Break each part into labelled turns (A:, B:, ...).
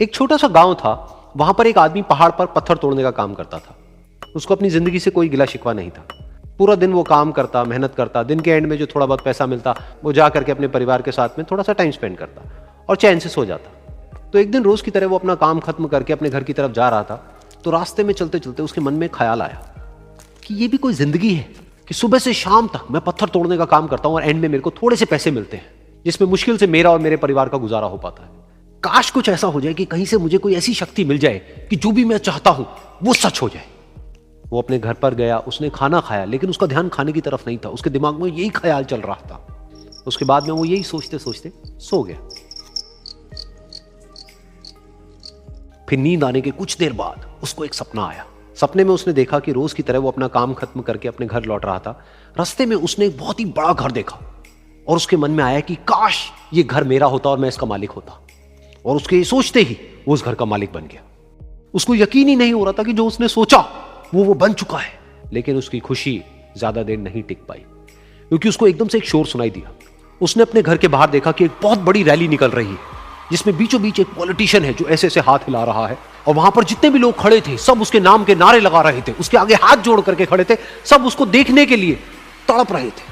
A: एक छोटा सा गांव था, वहां पर एक आदमी पहाड़ पर पत्थर तोड़ने का काम करता था। उसको अपनी जिंदगी से कोई गिला शिकवा नहीं था। पूरा दिन वो काम करता, मेहनत करता, दिन के एंड में जो थोड़ा बहुत पैसा मिलता वो जा करके अपने परिवार के साथ में थोड़ा सा टाइम स्पेंड करता और चैन से सो जाता। तो एक दिन रोज की तरह वो अपना काम खत्म करके अपने घर की तरफ जा रहा था, तो रास्ते में चलते चलते उसके मन में ख्याल आया कि ये भी कोई जिंदगी है कि सुबह से शाम तक मैं पत्थर तोड़ने का काम करता हूं और एंड में मेरे को थोड़े से पैसे मिलते हैं, जिसमें मुश्किल से मेरा और मेरे परिवार का गुजारा हो पाता है। काश कुछ ऐसा हो जाए कि कहीं से मुझे कोई ऐसी शक्ति मिल जाए कि जो भी मैं चाहता हूं वो सच हो जाए। वो अपने घर पर गया, उसने खाना खाया, लेकिन उसका ध्यान खाने की तरफ नहीं था। उसके दिमाग में यही ख्याल चल रहा था। उसके बाद में वो यही सोचते सोचते सो गया। फिर नींद आने के कुछ देर बाद उसको एक सपना आया। सपने में उसने देखा कि रोज की तरह वो अपना काम खत्म करके अपने घर लौट रहा था। रास्ते में उसने एक बहुत ही बड़ा घर देखा और उसके मन में आया कि काश ये घर मेरा होता और मैं इसका मालिक होता। और उसके सोचते ही वो उस घर का मालिक बन गया। उसको यकीन ही नहीं हो रहा था कि जो उसने सोचा वो बन चुका है। लेकिन उसकी खुशी ज्यादा देर नहीं टिक पाई, क्योंकि उसको एकदम से एक शोर सुनाई दिया। उसने अपने घर के बाहर देखा कि एक बहुत बड़ी रैली निकल रही है, जिसमें बीचों बीच एक पॉलिटिशियन है जो ऐसे ऐसे हाथ हिला रहा है। और वहां पर जितने भी लोग खड़े थे सब उसके नाम के नारे लगा रहे थे, उसके आगे हाथ जोड़ करके खड़े थे, सब उसको देखने के लिए तड़प रहे थे।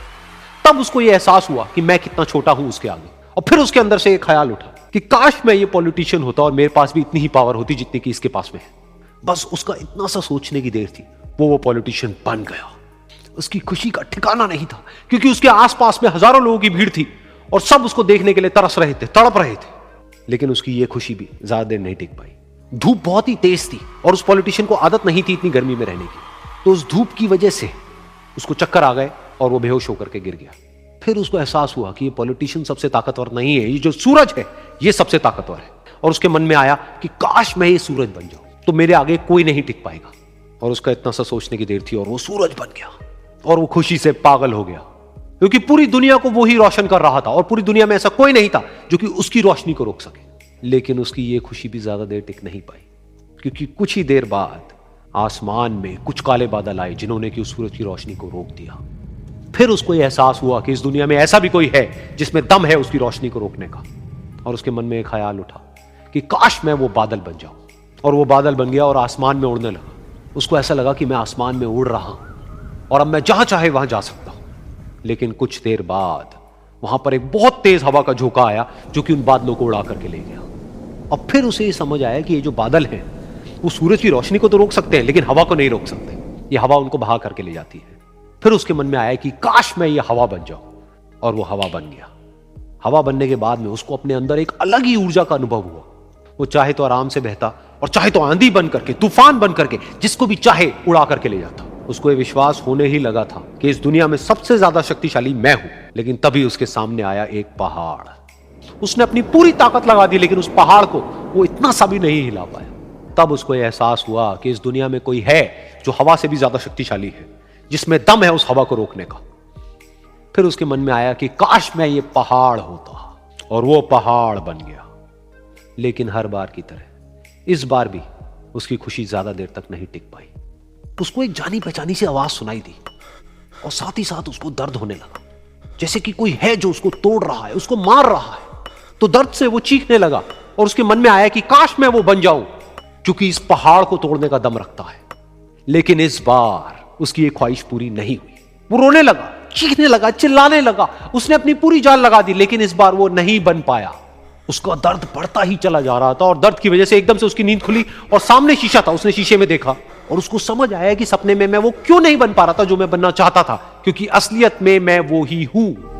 A: तब उसको यह एहसास हुआ कि मैं कितना छोटा हूं उसके आगे। और फिर उसके अंदर से एक ख्याल उठा कि काश मैं ये पॉलिटिशियन होता और मेरे पास भी इतनी ही पावर होती जितनी कि इसके पास में है। बस उसका इतना सा सोचने की देर थी, वो पॉलिटिशियन बन गया। उसकी खुशी का ठिकाना नहीं था, क्योंकि उसके आसपास में हजारों लोगों की भीड़ थी और सब उसको देखने के लिए तरस रहे थे, तड़प रहे थे। लेकिन उसकी ये खुशी भी ज्यादा देर नहीं टिक पाई। धूप बहुत ही तेज थी और उस पॉलिटिशियन को आदत नहीं थी इतनी गर्मी में रहने की। तो उस धूप की वजह से उसको चक्कर आ गए और वो बेहोश होकर के गिर गया। फिर उसको एहसास हुआ कि ये पॉलिटिशियन सबसे ताकतवर नहीं है, ये जो सूरज है ये सबसे ताकतवर है। और उसके मन में आया कि काश मैं ये सूरज बन जाऊं तो मेरे आगे कोई नहीं टिक पाएगा। और उसका इतना सा सोचने की देर थी और वो सूरज बन गया। और वो खुशी से पागल हो गया, क्योंकि पूरी दुनिया को वो ही रोशन कर रहा था और पूरी दुनिया में ऐसा कोई नहीं था जो कि उसकी रोशनी को रोक सके। लेकिन उसकी ये खुशी भी ज्यादा देर टिक नहीं पाई, क्योंकि कुछ ही देर बाद आसमान में कुछ काले बादल आए जिन्होंने कि उस सूरज की रोशनी को रोक दिया। फिर उसको यह एहसास हुआ कि इस दुनिया में ऐसा भी कोई है जिसमें दम है उसकी रोशनी को रोकने का। और उसके मन में एक ख्याल उठा कि काश मैं वो बादल बन जाऊं। और वो बादल बन गया और आसमान में उड़ने लगा। उसको ऐसा लगा कि मैं आसमान में उड़ रहा हूं और अब मैं जहां चाहे वहां जा सकता हूं। लेकिन कुछ देर बाद वहां पर एक बहुत तेज हवा का झोंका आया जो कि उन बादलों को उड़ा करके ले गया। और फिर उसे ये समझ आया कि ये जो बादल हैं वो सूरज की रोशनी को तो रोक सकते हैं, लेकिन हवा को नहीं रोक सकते। ये हवा उनको बहा करके ले जाती है। फिर उसके मन में आया कि काश मैं ये हवा बन जाऊं। और वो हवा बन गया। हवा बनने के बाद में उसको अपने अंदर एक अलग ही ऊर्जा का अनुभव हुआ। वो चाहे तो आराम से बहता और चाहे तो आंधी बन करके, तूफान बन करके, जिसको भी चाहे उड़ा करके ले जाता। उसको ये विश्वास होने ही लगा था कि इस दुनिया में सबसे ज्यादा शक्तिशाली मैं हूं। लेकिन तभी उसके सामने आया एक पहाड़। उसने अपनी पूरी ताकत लगा दी, लेकिन उस पहाड़ को वो इतना सा भी नहीं हिला पाया। तब उसको यह एहसास हुआ कि इस दुनिया में कोई है जो हवा से भी ज्यादा शक्तिशाली है, जिसमें दम है उस हवा को रोकने का। फिर उसके मन में आया कि काश मैं ये पहाड़ होता। और वो पहाड़ बन गया। लेकिन हर बार की तरह इस बार भी उसकी खुशी ज्यादा देर तक नहीं टिक पाई। उसको एक जानी पहचानी सी आवाज सुनाई दी और साथ ही साथ उसको दर्द होने लगा, जैसे कि कोई है जो उसको तोड़ रहा है, उसको मार रहा है। तो दर्द से वो चीखने लगा और उसके मन में आया कि काश मैं वो बन जाऊं क्योंकि इस पहाड़ को तोड़ने का दम रखता है। लेकिन इस बार उसकी ये ख्वाहिश पूरी नहीं हुई। वो रोने लगा, चीखने लगा, चिल्लाने लगा। उसने अपनी पूरी जान लगा दी, लेकिन इस बार वो नहीं बन पाया। उसका दर्द बढ़ता ही चला जा रहा था और दर्द की वजह से एकदम से उसकी नींद खुली और सामने शीशा था। उसने शीशे में देखा और उसको समझ आया कि सपने में मैं वो क्यों नहीं बन पा रहा था जो मैं बनना चाहता था, क्योंकि असलियत में मैं वो ही हूं।